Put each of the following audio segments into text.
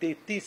33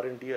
R&D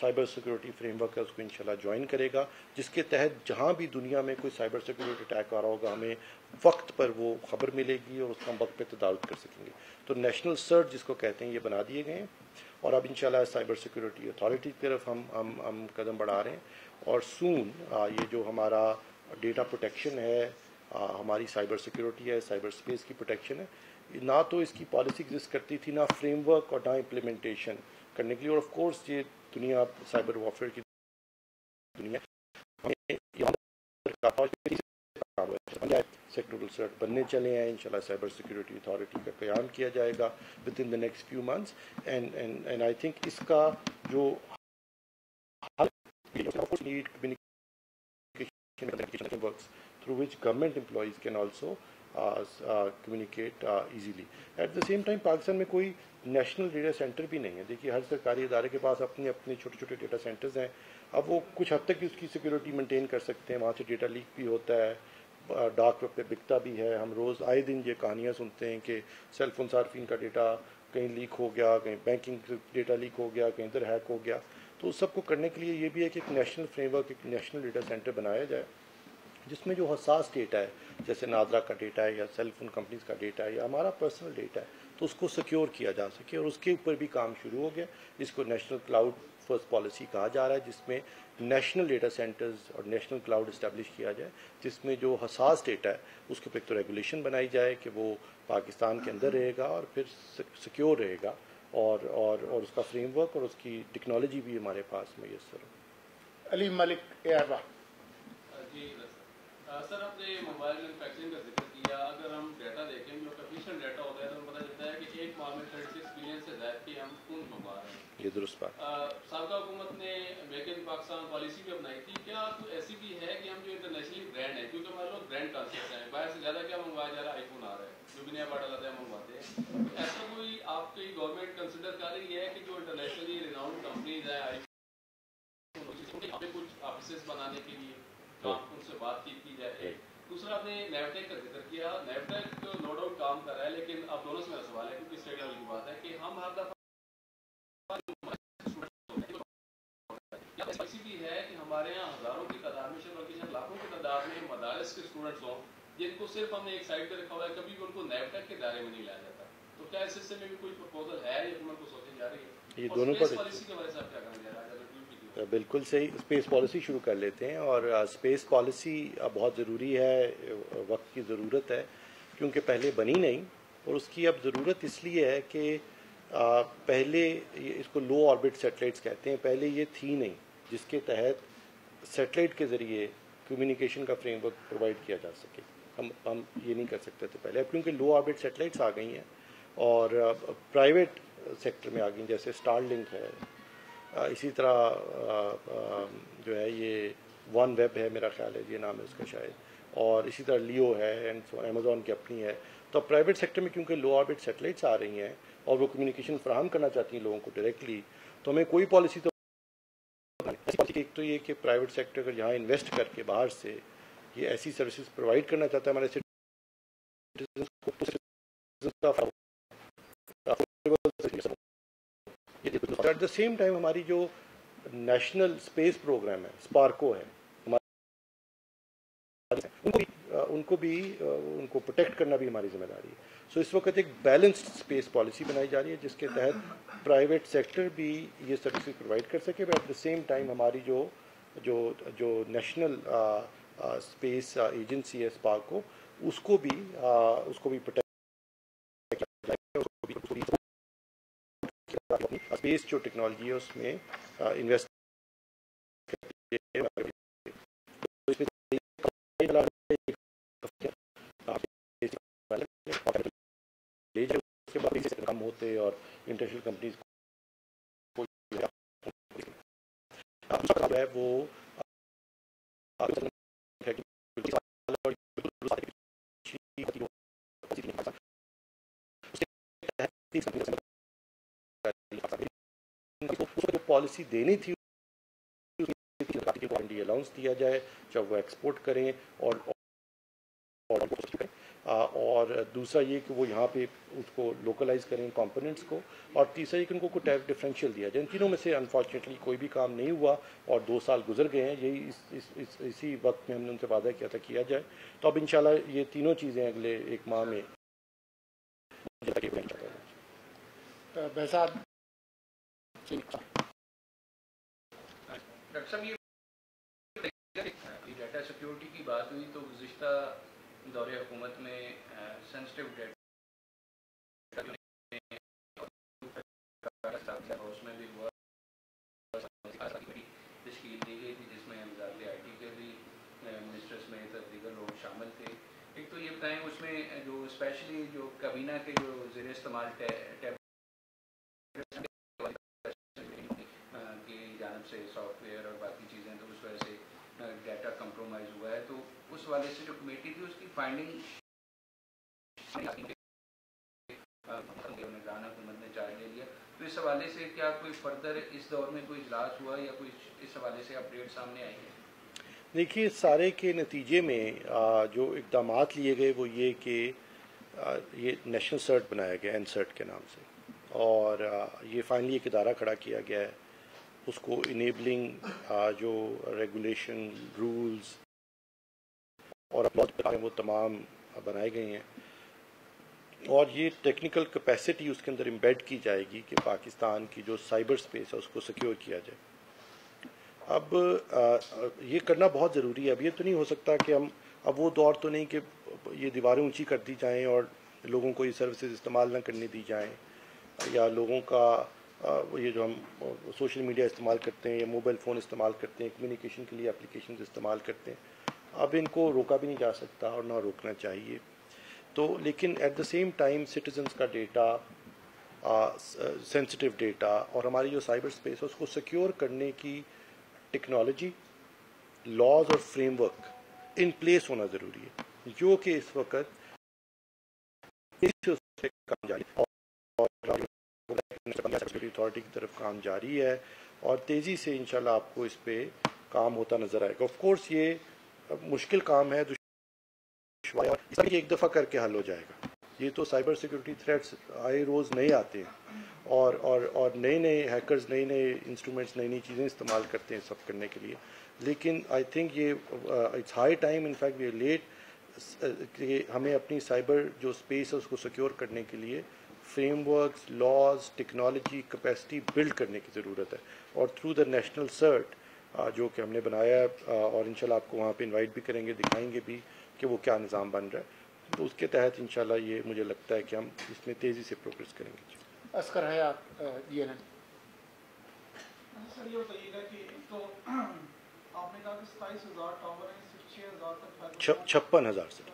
cyber security frame work ہے اس کو انشاءاللہ جوائن کرے گا، جس کے تحت جہاں بھی دنیا میں کوئی سائبر سیکورٹی اٹیک آ رہا ہوگا ہمیں وقت پر وہ خبر ملے گی اور اس کا ہم وقت پہ تدارک کر سکیں گے. تو نیشنل سرچ جس کو کہتے ہیں یہ بنا دیے گئے ہیں، اور اب انشاءاللہ سائبر سیکورٹی اتھارٹی کی طرف ہم قدم بڑھا رہے ہیں. اور سون یہ جو ہمارا ڈیٹا پروٹیکشن ہے، ہماری سائبر سیکورٹی ہے، سائبر اسپیس کی پروٹیکشن ہے، نہ تو اس کی پالیسی ایگزسٹ کرتی تھی، نہ فریم ورک اور نہ امپلیمنٹیشن کرنے کے لیے. اور آف کورس یہ دنیا سائبر وارفیئر کی دنیا سیکٹورل سرٹ بننے چلے ہیں. انشاءاللہ سائبر سیکورٹی اتھارٹی کا قیام کیا جائے گا within the next few months. And I think اس کا جو need communication works through which government employees can also communicate easily. At the same time Pakistan میں کوئی نیشنل ڈیٹا سینٹر بھی نہیں ہے. دیکھیے ہر سرکاری ادارے کے پاس اپنے چھوٹے چھوٹے ڈیٹا سینٹرز ہیں. اب وہ کچھ حد تک اس کی سیکورٹی مینٹین کر سکتے ہیں، وہاں سے ڈیٹا لیک بھی ہوتا ہے، ڈارک ویب پہ بکتا بھی ہے. ہم روز آئے دن یہ کہانیاں سنتے ہیں کہ سیل فون صارفین کا ڈیٹا کہیں لیک ہو گیا، کہیں بینکنگ ڈیٹا لیک ہو گیا، کہیں ادھر ہیک ہو گیا. تو اس سب کو کرنے کے لیے یہ بھی ہے کہ ایک نیشنل فریم ورک، ایک نیشنل ڈیٹا سینٹر بنایا جائے جس میں جو حساس ڈیٹا ہے، جیسے نادرا کا ڈیٹا ہے یا سیل فون کمپنیز کا ڈیٹا ہے یا ہمارا پرسنل ڈیٹا ہے، تو اس کو سیکیور کیا جا سکے. اور اس کے اوپر بھی کام شروع ہو گیا، جس کو نیشنل کلاؤڈ فرسٹ پالیسی کہا جا رہا ہے، جس میں نیشنل ڈیٹا سینٹرز اور نیشنل کلاؤڈ اسٹیبلش کیا جائے، جس میں جو حساس ڈیٹا ہے اس کے اوپر ایک تو ریگولیشن بنائی جائے کہ وہ پاکستان کے اندر رہے گا اور پھر سیکیور رہے گا، اور اس کا فریم ورک اور اس کی ٹیکنالوجی بھی ہمارے پاس میسر ہو. علی ملک ایروا. جی سر، آپ نے موبائل مینوفیکچرنگ کا ذکر کیا. اگر ہم ڈیٹا دیکھیں جو افیشینٹ ڈیٹا ہوتا ہے تو ہمیں پتہ چلتا ہے کہ ایک ماہ میں 36 بلین سے زائد کی ہم فون منگوا رہے ہیں. یہ درست بات. سابقہ حکومت نے میک ان پاکستان پالیسی بھی اپنائی تھی. کیا ایسی بھی ہے کہ ہم جو انٹرنیشنلی برانڈ ہے، کیونکہ ہمارے لوگ برانڈ کانسیپٹ ہیں، باہر سے زیادہ کیا منگوایا جا رہا ہے، آئی فون آ رہا ہے، جو بھی نیا ماڈل آتا ہے منگواتے ہیں. ایسا کوئی آپ کی گورنمنٹ کنسیڈر کر رہی ہے کہ جو انٹرنیشنلی ریناؤنڈ کمپنیز ہیں آئی فون پہ کچھ آفیسز بنانے کے لیے ان سے بات کی جائے؟ دوسرا آپ نے نیوٹیک کا ذکر کیا. نیوٹیک نو ڈاؤٹ کام کر رہا ہے، لیکن اب دونوں سے میرا سوال ہے کیونکہ اسٹیٹ لیول کی بات ہے کہ ہم ہر دفعہ ایسی بھی ہے کہ ہمارے یہاں ہزاروں کی تعداد میں بلکہ لاکھوں کی تعداد میں مدارس کے اسٹوڈنٹس ہوں جن کو صرف ہم نے ایک سائڈ پہ رکھا ہوا ہے، کبھی بھی ان کو نیوٹیک کے دائرے میں نہیں لایا جاتا. تو کیا اس سلسلے میں بھی کوئی پرپوزل ہے یا حکومت کو سوچی جا رہی ہے؟ یہ دونوں پر پالیسی کے بارے سے آپ کیا کہنا چاہ رہے ہیں؟ بالکل صحیح. اسپیس پالیسی شروع کر لیتے ہیں. اور اسپیس پالیسی بہت ضروری ہے، وقت کی ضرورت ہے، کیونکہ پہلے بنی نہیں. اور اس کی اب ضرورت اس لیے ہے کہ پہلے اس کو لو آربٹ سیٹلائٹس کہتے ہیں، پہلے یہ تھی نہیں جس کے تحت سیٹلائٹ کے ذریعے کمیونیکیشن کا فریم ورک پرووائڈ کیا جا سکے. ہم یہ نہیں کر سکتے تھے پہلے. اب کیونکہ لو آربٹ سیٹلائٹس آ گئی ہیں اور پرائیویٹ سیکٹر میں آ گئی، جیسے اسٹار لنک ہے، اسی طرح جو ہے یہ ون ویب ہے، میرا خیال ہے یہ نام ہے اس کا شاید، اور اسی طرح لیو ہے، اینڈ امیزون کی اپنی ہے. تو پرائیویٹ سیکٹر میں کیونکہ لو آربٹ سیٹلائٹس آ رہی ہیں اور وہ کمیونیکیشن فراہم کرنا چاہتی ہیں لوگوں کو ڈائریکٹلی، تو ہمیں کوئی پالیسی تو ایک تو یہ کہ پرائیویٹ سیکٹر اگر یہاں انویسٹ کر کے باہر سے یہ ایسی سروسز پرووائڈ کرنا چاہتا ہے ہمارے ایٹ دا سیم ٹائم ہماری جو نیشنل اسپیس پروگرام ہے، اسپارکو ہے، ان کو پروٹیکٹ کرنا بھی ہماری ذمہ داری ہے. سو اس وقت ایک بیلنسڈ اسپیس پالیسی بنائی جا رہی ہے جس کے تحت پرائیویٹ سیکٹر بھی یہ سروسز پرووائڈ کر سکے، but at the same time ہماری جو نیشنل اسپیس ایجنسی ہے اسپارکو، اس کو بھی پروٹیکٹ اسپیس جو ٹیکنالوجی ہے اس میں انویسٹ کم ہوتے اور انٹرنیشنل کمپنیز ہے وہ پالیسی دینی تھی الاؤنس دیا جائے جب وہ ایکسپورٹ کریں اور اور دوسرا یہ کہ وہ یہاں پہ اس کو لوکلائز کریں کمپوننٹس کو، اور تیسرا یہ کہ ان کو کوئی ٹیرف ڈفرینشیل دیا جائے۔ ان تینوں میں سے انفارچونیٹلی کوئی بھی کام نہیں ہوا اور 2 سال گزر گئے ہیں، یہی اسی وقت میں ہم نے ان سے وعدہ کیا تھا کیا جائے، تو اب انشاءاللہ یہ تینوں چیزیں اگلے 1 ماہ میں بہزاد۔ ڈاکٹر صاحب یہ ڈیٹا سیکیورٹی کی بات ہوئی تو گزشتہ دور حکومت میں سینسٹیو ڈیٹا ہاؤس میں بھی ہوا، تشکیل دی گئی تھی جس میں وزارت آئی ٹی کے بھی منسٹر سمیت دیگر لوگ شامل تھے۔ ایک تو یہ بتائیں اس میں جو اسپیشلی جو کابینہ کے جو زیر استعمال کی جانب سے سافٹ ویئر اور باقی چیزیں تو اس وجہ سے ڈیٹا کمپرومائز ہوا ہے، تو اس والے سے جو کمیٹی تھی اس کی فائنڈنگ نگران حکومت نے چارج لے لیا، تو اس حوالے سے کیا کوئی فردر اس دور میں کوئی اجلاس ہوا یا کوئی اس حوالے سے اپڈیٹ سامنے آئی ہے؟ دیکھیے سارے کے نتیجے میں جو اقدامات لیے گئے وہ یہ کہ یہ نیشنل سرٹ بنایا گیا این سرٹ کے نام سے، اور یہ فائنلی ایک ادارہ کھڑا کیا گیا ہے، اس کو انیبلنگ جو ریگولیشن رولز اور وہ تمام بنائے گئے ہیں، اور یہ ٹیکنیکل کیپیسٹی اس کے اندر امبیڈ کی جائے گی کہ پاکستان کی جو سائبر سپیس ہے اس کو سیکیور کیا جائے۔ اب یہ کرنا بہت ضروری ہے، اب یہ تو نہیں ہو سکتا کہ ہم اب وہ دور تو نہیں کہ یہ دیواریں اونچی کر دی جائیں اور لوگوں کو یہ سروسز استعمال نہ کرنے دی جائیں، یا لوگوں کا یہ جو ہم سوشل میڈیا استعمال کرتے ہیں یا موبائل فون استعمال کرتے ہیں، کمیونیکیشن کے لیے اپلیکیشنز استعمال کرتے ہیں، اب ان کو روکا بھی نہیں جا سکتا اور نہ روکنا چاہیے۔ تو لیکن at the same time citizens کا ڈیٹا، سینسٹیو ڈیٹا اور ہماری جو سائبر سپیس ہے اس کو سیکیور کرنے کی ٹیکنالوجی، لاز اور فریم ورک ان پلیس ہونا ضروری ہے، جو کہ اس وقت کام جاری اتھارٹی کی طرف کام جاری ہے، اور تیزی سے انشاءاللہ آپ کو اس پہ کام ہوتا نظر آئے گا۔ آف کورس یہ مشکل کام ہے، ایک دفعہ کر کے حل ہو جائے گا، یہ تو سائبر سیکورٹی تھریٹس آئے روز نئے آتے ہیں، اور نئے ہیکرز نئے انسٹرومنٹس نئی چیزیں استعمال کرتے ہیں سب کرنے کے لیے، لیکن آئی تھنک یہ it's high time, in fact we are late, کہ ہمیں اپنی سائبر جو اسپیس ہے اس کو سیکیور کرنے کے لیے frame works, laws, technology, capacity build کرنے کی ضرورت ہے، اور تھرو دا نیشنل سرٹ جو کہ ہم نے بنایا ہے، اور انشاءاللہ آپ کو وہاں پہ انوائٹ بھی کریں گے، دکھائیں گے بھی کہ وہ کیا نظام بن رہا ہے، تو اس کے تحت انشاءاللہ یہ مجھے لگتا ہے کہ ہم اس میں تیزی سے پروگریس کریں گے۔ اصغر حیات DNN۔ سر یہ بتائیے گا کہ تو آپ نے کہا کہ 27,000 ٹاور ہیں، صرف 6,000 تک 56,000 سے